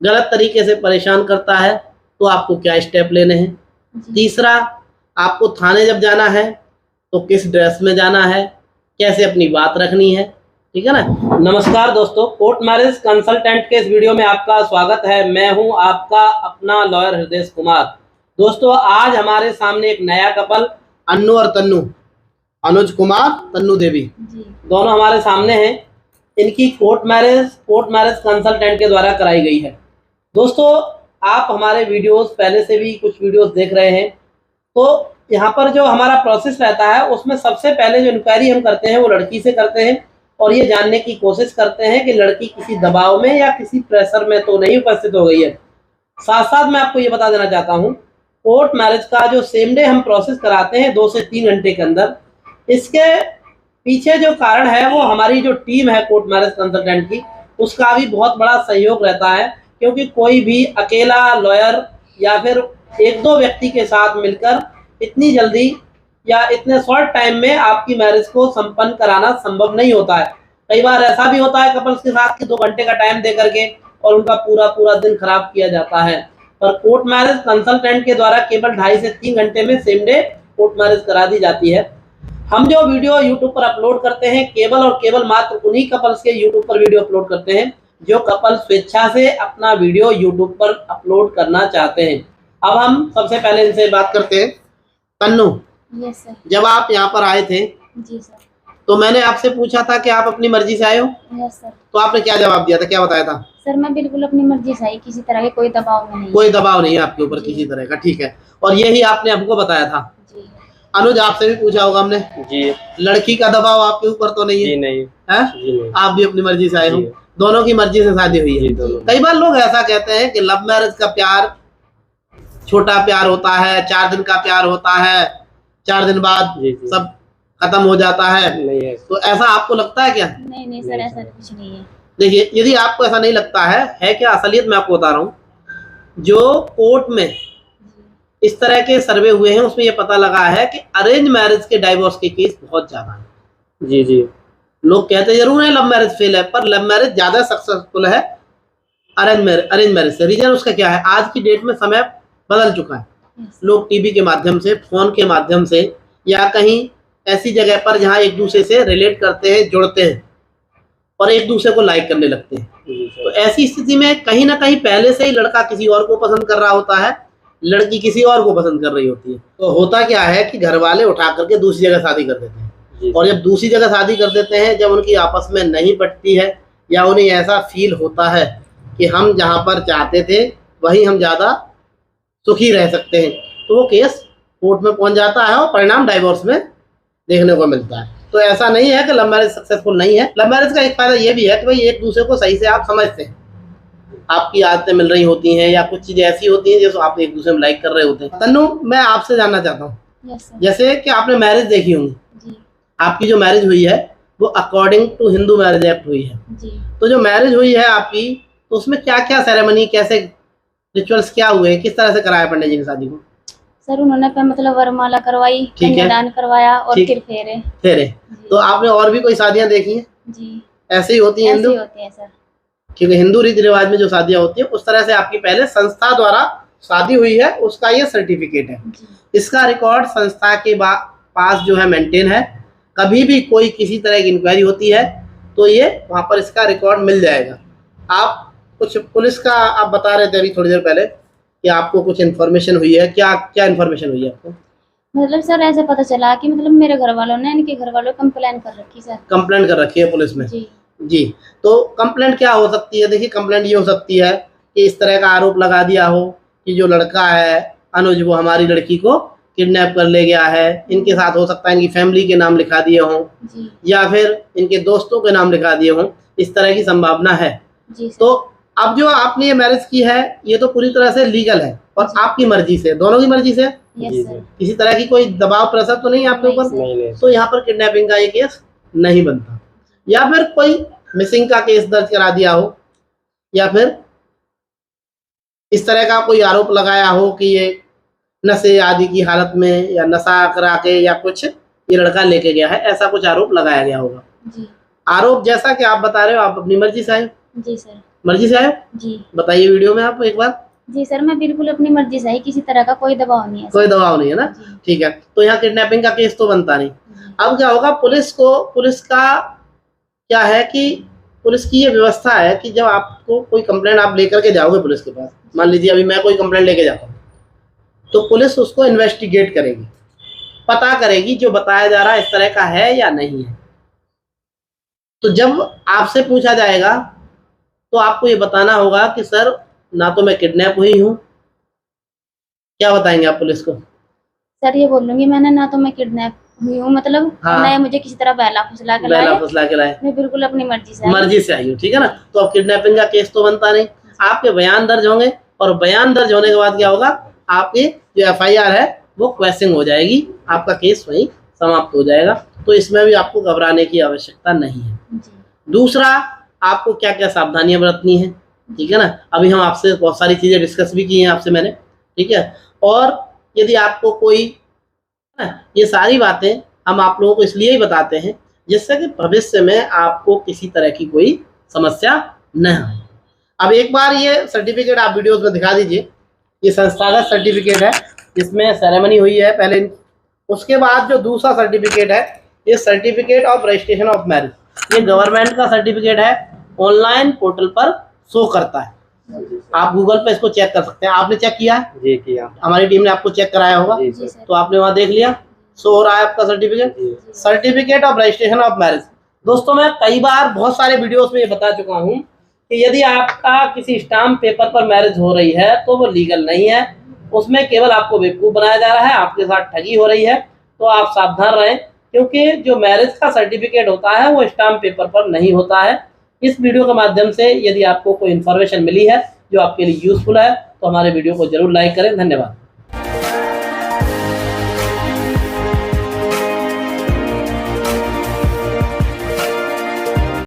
गलत तरीके से परेशान करता है तो आपको क्या स्टेप लेने हैं। तीसरा, आपको थाने जब जाना है तो किस ड्रेस में जाना है, कैसे अपनी बात रखनी है, ठीक है ना। नमस्कार दोस्तों, कोर्ट मैरिज कंसल्टेंट के इस वीडियो में आपका स्वागत है। मैं हूं आपका अपना लॉयर हृदय कुमार। दोस्तों, आज हमारे सामने एक नया कपल अन्नू और तन्नू, अनुज कुमार, तन्नू देवी, दोनों हमारे सामने हैं। इनकी कोर्ट मैरिज कंसल्टेंट के द्वारा कराई गई है। दोस्तों, आप हमारे वीडियोस पहले से भी कुछ वीडियोस देख रहे हैं, तो यहाँ पर जो हमारा प्रोसेस रहता है उसमें सबसे पहले जो इंक्वायरी हम करते हैं वो लड़की से करते हैं और ये जानने की कोशिश करते हैं कि लड़की किसी दबाव में या किसी प्रेशर में तो नहीं उपस्थित हो गई है। साथ साथ मैं आपको ये बता देना चाहता हूँ, कोर्ट मैरिज का जो सेम डे हम प्रोसेस कराते हैं 2 से 3 घंटे के अंदर, इसके पीछे जो कारण है वो हमारी जो टीम है कोर्ट मैरिज कंसल्टेंट की, उसका भी बहुत बड़ा सहयोग रहता है। क्योंकि कोई भी अकेला लॉयर या फिर 1-2 व्यक्ति के साथ मिलकर इतनी जल्दी या इतने शॉर्ट टाइम में आपकी मैरिज को संपन्न कराना संभव नहीं होता है। कई बार ऐसा भी होता है कपल्स के साथ कि 2 घंटे का टाइम दे करके और उनका पूरा दिन खराब किया जाता है। पर कोर्ट मैरिज कंसल्टेंट के द्वारा केवल 2.5 से 3 घंटे में सेम डे कोर्ट मैरिज करा दी जाती है। हम जो वीडियो यूट्यूब पर अपलोड करते हैं, केवल और केवल मात्र उन्हीं कपल्स के यूट्यूब पर वीडियो अपलोड करते हैं जो कपल स्वेच्छा से अपना वीडियो यूट्यूब पर अपलोड करना चाहते हैं। अब हम सबसे पहले इनसे बात करते हैं। Tannu, yes sir. जब आप यहाँ पर आए थे जी सर, तो मैंने आपसे पूछा था कि आप अपनी मर्जी से आए हो। Yes sir. तो आपने क्या जवाब दिया था, क्या बताया था? सर मैं बिल्कुल अपनी मर्जी से आई, किसी तरह के कोई दबाव में नहीं। कोई दबाव नहीं है आपके ऊपर किसी तरह का, ठीक है। और यही आपने हमको बताया था। जी। अनुज, आपसे भी पूछा होगा हमने। जी। लड़की का दबाव आपके ऊपर तो नहीं है? जी नहीं है? जी नहीं। आप भी अपनी मर्जी से आए हो? दोनों की मर्जी से शादी हुई है। कई बार लोग ऐसा कहते हैं कि लव मैरिज का प्यार छोटा प्यार होता है, 4 दिन का प्यार होता है, 4 दिन बाद सब खत्म हो जाता है। नहीं है। तो ऐसा आपको लगता है क्या? नहीं सर, ऐसा कुछ नहीं है। देखिए, यदि आपको ऐसा नहीं लगता है क्या असलियत मैं आपको बता रहा हूँ। जो कोर्ट में इस तरह के सर्वे हुए हैं उसमें ये पता लगा है कि अरेंज मैरिज के डाइवोर्स के केस बहुत ज्यादा है। जी। लोग कहते जरूर है लव मैरिज फेल है, पर लव मैरिज ज्यादा सक्सेसफुल है अरेंज मैरिज से। रीजन उसका क्या है? आज की डेट में समय बदल चुका है। लोग टीवी के माध्यम से, फोन के माध्यम से या कहीं ऐसी जगह पर जहाँ एक दूसरे से रिलेट करते हैं, जुड़ते हैं और एक दूसरे को लाइक करने लगते हैं। तो ऐसी स्थिति में कहीं ना कहीं पहले से ही लड़का किसी और को पसंद कर रहा होता है, लड़की किसी और को पसंद कर रही होती है। तो होता क्या है कि घर वाले उठा करके दूसरी जगह शादी कर देते हैं। और जब दूसरी जगह शादी कर देते हैं, जब उनकी आपस में नहीं पटती है या उन्हें ऐसा फील होता है कि हम जहाँ पर चाहते थे वहीं हम ज़्यादा सुखी रह सकते हैं, तो वो केस कोर्ट में पहुंच जाता है और परिणाम डाइवोर्स में देखने को मिलता है। तो ऐसा नहीं है कि लव मैरिज सक्सेसफुल नहीं है। लव मैरिज का एक फायदा ये भी है कि भाई एक दूसरे को सही से आप समझते हैं, आपकी आदतें मिल रही होती हैं या कुछ चीजें ऐसी होती हैं जो आप एक दूसरे में लाइक कर रहे होते हैं। तन्नू, मैं आपसे जानना चाहता हूँ, जैसे कि आपने मैरिज देखी होंगी, आपकी जो मैरिज हुई है वो according to Hindu marriage act हुई है। तो जो मैरिज हुई है आपकी, तो उसमें क्या क्या सेरेमनी, कैसे रिचुअल्स क्या हुए, किस तरह से कराया पंडित जी ने शादी को? सर उन्होंने मतलब वरमाला करवाई, कन्यादान करवाया और फिर फेरे। तो आपने और भी कोई शादियां देखी हैं? जी। ऐसे ही होती हैं हिंदू? होती है सर। क्योंकि हिंदू रीति रिवाज में जो शादियां होती है उस तरह से आपकी पहले संस्था द्वारा शादी हुई है, उसका ये सर्टिफिकेट है। इसका रिकॉर्ड संस्था के पास जो है मेंटेन है। कभी भी कोई किसी तरह की इंक्वायरी होती है तो ये वहाँ पर इसका रिकॉर्ड मिल जाएगा। आप कुछ पुलिस का आप बता रहे थे अभी थोड़ी देर पहले कि आपको कुछ इन्फॉर्मेशन हुई है, क्या इन्फॉर्मेशन हुई है आपको? मतलब सर ऐसे पता चला कि मतलब मेरे घर वालों ने इनके घर वालों कंप्लेन कर रखी सर। कंप्लेंट कर रखी है पुलिस में? जी। तो कंप्लेंट क्या हो सकती है? देखिए, कंप्लेंट ये हो सकती है कि इस तरह का आरोप लगा दिया हो कि जो लड़का है अनुज, वो हमारी लड़की को किडनैप कर ले गया है। इनके साथ हो सकता है इनकी फैमिली के नाम लिखा दिए हों या फिर इनके दोस्तों के नाम लिखा दिए हों, इस तरह की संभावना है। तो अब जो आपने ये मैरिज की है ये तो पूरी तरह से लीगल है और आपकी मर्जी से, दोनों की मर्जी से। किसी तरह की कोई दबाव प्रेशर तो नहीं आपके ऊपर? तो यहाँ पर किडनैपिंग का ये केस नहीं बनता। या फिर कोई मिसिंग का केस दर्ज करा दिया हो या फिर इस तरह का कोई आरोप लगाया हो कि ये नशे आदि की हालत में या नशा करा के या कुछ ये लड़का लेके गया है, ऐसा कुछ आरोप लगाया गया होगा। जी। आरोप जैसा कि आप बता रहे हो, आप अपनी मर्जी से आए? जी सर। मर्जी से आए हो? जी बताइए वीडियो में आप एक बार। जी सर, मैं बिल्कुल अपनी मर्जी से ही, किसी तरह का कोई दबाव नहीं है कोई सर। दबाव नहीं है ना? जी ठीक है, तो यहाँ किडनैपिंग का केस तो बनता नहीं। जी अब क्या होगा, पुलिस का क्या है कि पुलिस की ये व्यवस्था है कि जब आपको कोई कंप्लेंट आप लेकर के जाओगे पुलिस के पास, मान लीजिए अभी मैं कोई कंप्लेंट लेके जाता हूँ, तो पुलिस उसको इन्वेस्टिगेट करेगी, पता करेगी जो बताया जा रहा है इस तरह का है या नहीं है। तो जब आपसे पूछा जाएगा तो आपको ये बताना होगा कि सर ना तो मैं किडनैप हुई हूँ। क्या बताएंगे आप पुलिस को? सर, ये बोलूंगी मैंने ना तो मैं किडनैप हुई हूँ, मतलब हाँ। ना मुझे किसी तरह बहला फुसला के बहला लाए, फुसला के लाए, मैं बिल्कुल अपनी मर्जी से आई। मर्जी से आई हूँ, ठीक है ना? तो अब किडनैपिंग का केस तो बनता नहीं। आपके बयान दर्ज होंगे और बयान दर्ज होने के बाद क्या होगा, आपकी जो FIR है वो क्वेश्चन हो जाएगी, आपका केस वहीं समाप्त हो जाएगा। तो इसमें भी आपको घबराने की आवश्यकता नहीं है। जी दूसरा, आपको क्या क्या सावधानियां बरतनी है, ठीक है ना? अभी हम आपसे बहुत सारी चीजें डिस्कस भी की हैं आपसे मैंने, ठीक है? और यदि आपको कोई, ये सारी बातें हम आप लोगों को इसलिए ही बताते हैं जिससे कि भविष्य में आपको किसी तरह की कोई समस्या न आए। अब एक बार ये सर्टिफिकेट आप वीडियोस में दिखा दीजिए। ये संस्थागत सर्टिफिकेट है जिसमें सेरेमनी हुई है पहले। उसके बाद जो दूसरा सर्टिफिकेट है, ये certificate of registration of marriage, ये गवर्नमेंट का सर्टिफिकेट है, ऑनलाइन पोर्टल पर शो करता है। आप गूगल पे इसको चेक कर सकते हैं। आपने चेक किया है? जी किया। हमारी टीम ने आपको चेक कराया होगा, जी जी सर। सर। तो आपने वहाँ देख लिया, शो हो रहा है आपका certificate, certificate of registration of marriage. दोस्तों, मैं कई बार बहुत सारे वीडियोस में ये बता चुका हूँ कि यदि आपका किसी स्टाम्प पेपर पर मैरिज हो रही है तो वो लीगल नहीं है, उसमें केवल आपको बेवकूफ़ बनाया जा रहा है, आपके साथ ठगी हो रही है। तो आप सावधान रहें, क्योंकि जो मैरिज का सर्टिफिकेट होता है वो स्टाम्प पेपर पर नहीं होता है। इस वीडियो के माध्यम से यदि आपको कोई इन्फॉर्मेशन मिली है जो आपके लिए यूजफुल है तो हमारे वीडियो को जरूर लाइक करें। धन्यवाद।